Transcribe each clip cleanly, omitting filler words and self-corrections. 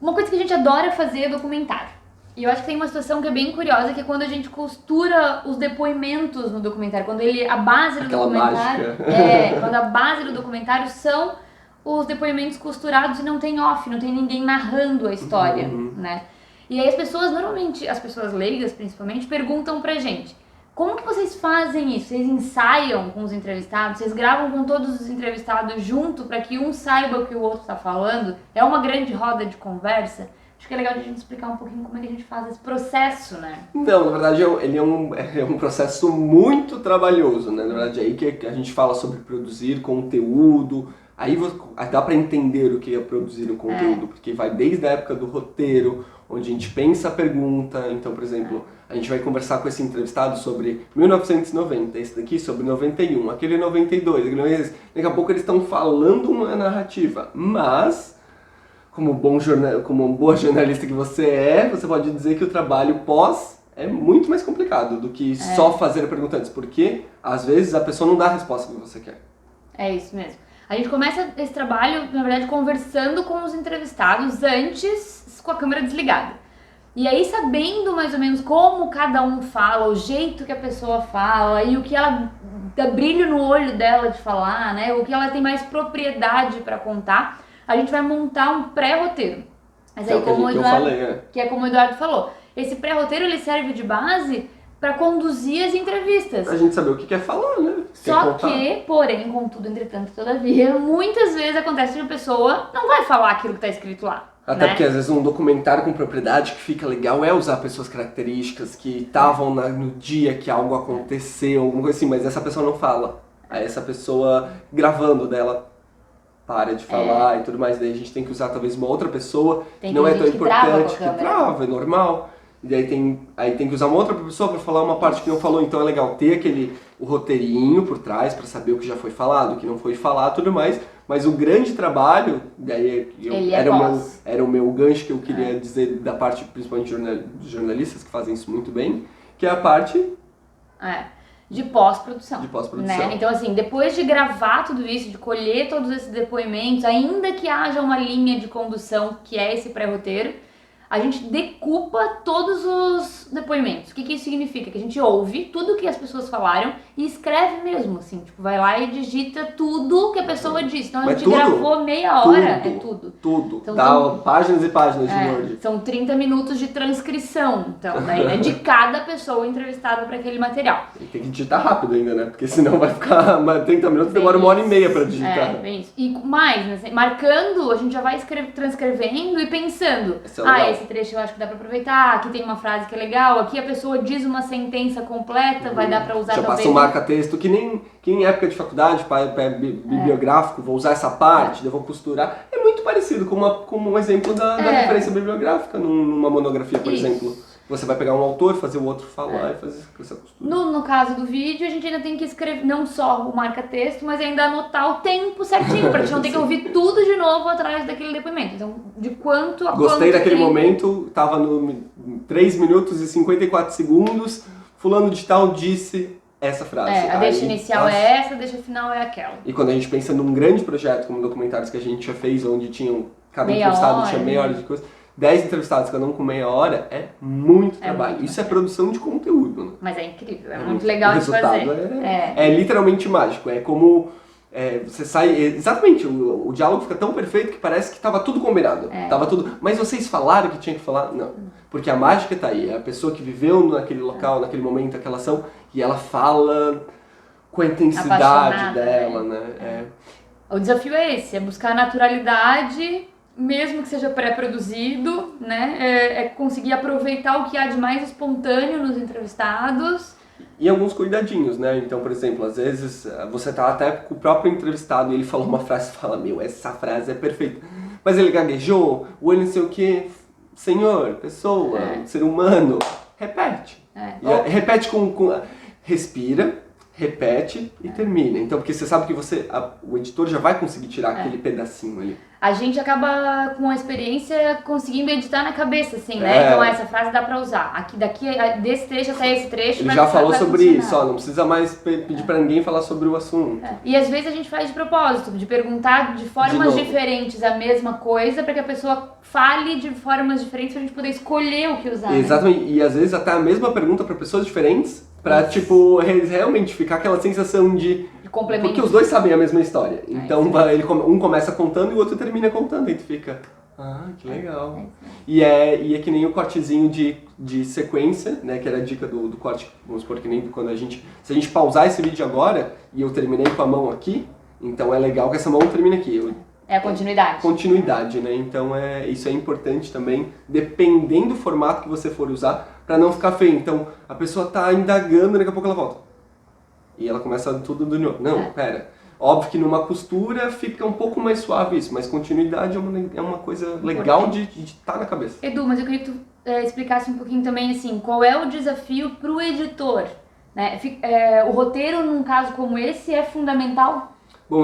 Uma coisa que a gente adora fazer é documentário. E eu acho que tem uma situação que é bem curiosa, que é quando a gente costura os depoimentos no documentário. Quando a base do Aquela documentário... mágica. Quando a base do documentário são os depoimentos costurados e não tem off, não tem ninguém narrando a história, né? E aí as pessoas, normalmente, as pessoas leigas principalmente, perguntam pra gente: como que vocês fazem isso? Vocês ensaiam com os entrevistados? Vocês gravam com todos os entrevistados junto para que um saiba o que o outro está falando? É uma grande roda de conversa? Acho que é legal a gente explicar um pouquinho como é que a gente faz esse processo, né? Não, na verdade ele é um processo muito trabalhoso, né? Na verdade é aí que a gente fala sobre produzir conteúdo, aí dá para entender o que é produzir um conteúdo, porque vai desde a época do roteiro, onde a gente pensa a pergunta. Então, por exemplo, a gente vai conversar com esse entrevistado sobre 1990, esse daqui sobre 91, aquele 92, aquele 92. Daqui a pouco eles estão falando uma narrativa, mas... como boa jornalista que você pode dizer que o trabalho pós é muito mais complicado do que só fazer a pergunta antes, porque às vezes a pessoa não dá a resposta que você quer. É isso mesmo. A gente começa esse trabalho, na verdade, conversando com os entrevistados antes, com a câmera desligada. E aí, sabendo mais ou menos como cada um fala, o jeito que a pessoa fala e o que ela dá brilho no olho dela de falar, né? O que ela tem mais propriedade para contar, a gente vai montar um pré-roteiro. Mas aí, que é como o Eduardo falou, esse pré-roteiro ele serve de base para conduzir as entrevistas. A gente saber o que quer falar, né? Só que, porém, contudo, entretanto, todavia, muitas vezes acontece que a pessoa não vai falar aquilo que está escrito lá. Até porque às vezes um documentário com propriedade que fica legal é usar pessoas características que estavam no dia que algo aconteceu, alguma coisa assim, mas essa pessoa não fala. Aí essa pessoa gravando dela para de falar e tudo mais, daí a gente tem que usar talvez uma outra pessoa que não é tão importante, que trava, é normal. E daí tem que usar uma outra pessoa para falar uma parte que não falou, então é legal ter o roteirinho por trás para saber o que já foi falado, o que não foi falado, tudo mais. Mas o grande trabalho, daí era o meu gancho que eu queria dizer da parte, principalmente dos jornalistas que fazem isso muito bem, que é a parte de pós-produção. Né? Então, assim, depois de gravar tudo isso, de colher todos esses depoimentos, ainda que haja uma linha de condução, que é esse pré-roteiro, a gente decupa todos os depoimentos. O que isso significa? Que a gente ouve tudo que as pessoas falaram e escreve mesmo, assim. Tipo, vai lá e digita tudo que a pessoa disse. Então a gente gravou meia hora, Tudo. Então, dá páginas e páginas de Word. São 30 minutos de transcrição, então, né, de cada pessoa entrevistada para aquele material. E tem que digitar rápido ainda, né? Porque senão vai ficar 30 minutos, demora 1h30 para digitar. Bem isso. E mais, né, marcando, a gente já vai transcrevendo e pensando. Esse trecho eu acho que dá pra aproveitar, aqui tem uma frase que é legal, aqui a pessoa diz uma sentença completa, vai dar pra usar já talvez... Já passa um marca-texto, que nem em época de faculdade, bibliográfico, vou usar essa parte, eu vou costurar. É muito parecido com um exemplo da referência bibliográfica numa monografia, por exemplo. Você vai pegar um autor, fazer o outro falar e fazer essa costura. No caso do vídeo, a gente ainda tem que escrever não só o marca-texto, mas ainda anotar o tempo certinho, pra gente não ter que ouvir tudo de novo atrás daquele depoimento. Então, de quanto a Gostei daquele momento, tava no 3 minutos e 54 segundos, fulano de tal disse essa frase. A deixa inicial é essa, a deixa final é aquela. E quando a gente pensa num grande projeto, como documentários que a gente já fez, onde cada entrevistado tinha meia hora de coisa... 10 entrevistados, cada um com meia hora, é muito trabalho. Isso é produção de conteúdo, né? Mas é incrível, é muito legal de fazer. O resultado é literalmente mágico. É como você sai... Exatamente, o diálogo fica tão perfeito que parece que estava tudo combinado. Tava tudo... Mas vocês falaram que tinha que falar? Não. Porque a mágica tá aí. É a pessoa que viveu naquele local, naquele momento, aquela ação, e ela fala com a intensidade dela, né? O desafio é esse, é buscar a naturalidade... mesmo que seja pré-produzido, né, é conseguir aproveitar o que há de mais espontâneo nos entrevistados. E alguns cuidadinhos, né? Então, por exemplo, às vezes você tá até com o próprio entrevistado e ele falou uma frase e fala, essa frase é perfeita. Mas ele gaguejou, ou ele não sei o quê, senhor, pessoa, ser humano, repete. Repete respira, repete e termina. Então, porque você sabe que o editor já vai conseguir tirar aquele pedacinho ali. A gente acaba, com a experiência, conseguindo editar na cabeça, assim, né? Então, essa frase dá pra usar. Desse trecho até esse trecho... Ele já falou sobre isso, ó, não precisa mais pedir pra ninguém falar sobre o assunto. E às vezes a gente faz de propósito, de perguntar de formas diferentes a mesma coisa, pra que a pessoa fale de formas diferentes pra gente poder escolher o que usar. Exatamente, né? E às vezes até a mesma pergunta pra pessoas diferentes, pra, tipo, realmente ficar aquela sensação de complemento. Porque os dois sabem a mesma história. Então, um começa contando e o outro termina contando. E tu fica, que legal. E é que nem o cortezinho de sequência, né? Que era a dica do corte, vamos supor que nem quando se a gente pausar esse vídeo agora e eu terminei com a mão aqui, então é legal que essa mão termine aqui. É a continuidade. Continuidade, né? Então isso é importante também, dependendo do formato que você for usar, pra não ficar feio. Então, a pessoa tá indagando, daqui a pouco ela volta. E ela começa tudo do novo. Não, pera. Óbvio que numa costura fica um pouco mais suave isso, mas continuidade é uma coisa legal de estar na cabeça. Edu, mas eu queria que tu explicasse um pouquinho também, assim, qual é o desafio pro editor, né? O roteiro, num caso como esse, é fundamental? Bom,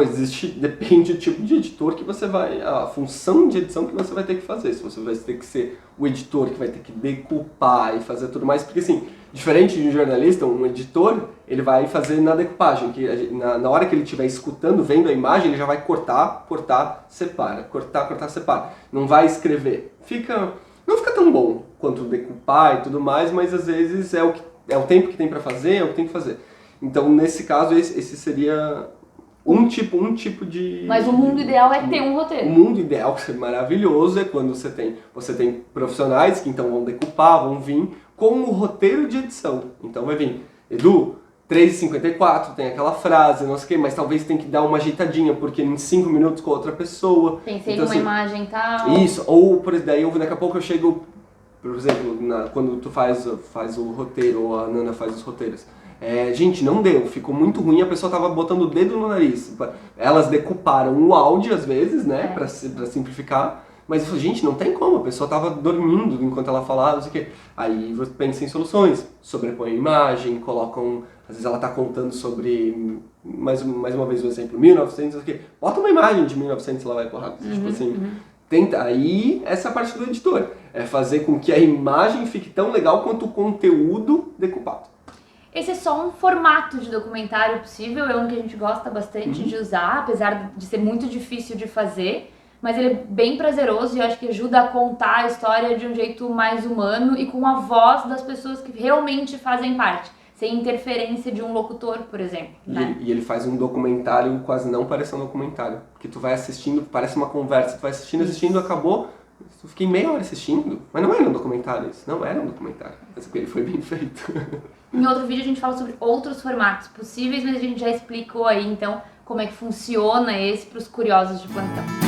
depende do tipo de editor que você vai, a função de edição que você vai ter que fazer. Se você vai ter que ser o editor que vai ter que decupar e fazer tudo mais, porque assim, diferente de um jornalista, um editor, ele vai fazer na decupagem, que na hora que ele estiver escutando, vendo a imagem, ele já vai cortar, separa, cortar, separa. Não vai escrever. Não fica tão bom quanto decupar e tudo mais, mas às vezes é o tempo que tem pra fazer, é o que tem que fazer. Então, nesse caso, esse seria um tipo de... Mas o mundo ideal é ter um roteiro. O mundo ideal, que é maravilhoso, é quando você tem profissionais que então vão decupar, vão vir com o roteiro de edição. Então vai vir, Edu, 3h54, tem aquela frase, não sei o quê, mas talvez tem que dar uma ajeitadinha, porque em 5 minutos com outra pessoa. Pensei então, numa imagem e tal. Isso, ou daqui a pouco eu chego, por exemplo, quando tu faz o roteiro, ou a Nana faz os roteiros. Gente, não deu, ficou muito ruim, a pessoa tava botando o dedo no nariz. Elas decuparam o áudio às vezes, né, pra simplificar, mas eu falei, gente, não tem como, a pessoa tava dormindo enquanto ela falava, não sei o quê. Aí você pensa em soluções, sobrepõe a imagem, colocam, às vezes ela tá contando sobre, mais uma vez o exemplo, 1900, não sei o quê, bota uma imagem de 1900 e ela vai porrada, tipo assim. Aí, essa é a parte do editor, é fazer com que a imagem fique tão legal quanto o conteúdo decupado. Esse é só um formato de documentário possível, é um que a gente gosta bastante de usar, apesar de ser muito difícil de fazer, mas ele é bem prazeroso e eu acho que ajuda a contar a história de um jeito mais humano e com a voz das pessoas que realmente fazem parte, sem interferência de um locutor, por exemplo. Né? E ele faz um documentário quase não parece um documentário, porque tu vai assistindo, parece uma conversa, tu vai assistindo, acabou. Eu fiquei meia hora assistindo, mas não era um documentário isso, não era um documentário, mas porque ele foi bem feito. Em outro vídeo a gente fala sobre outros formatos possíveis, mas a gente já explicou aí então como é que funciona esse para os curiosos de plantão.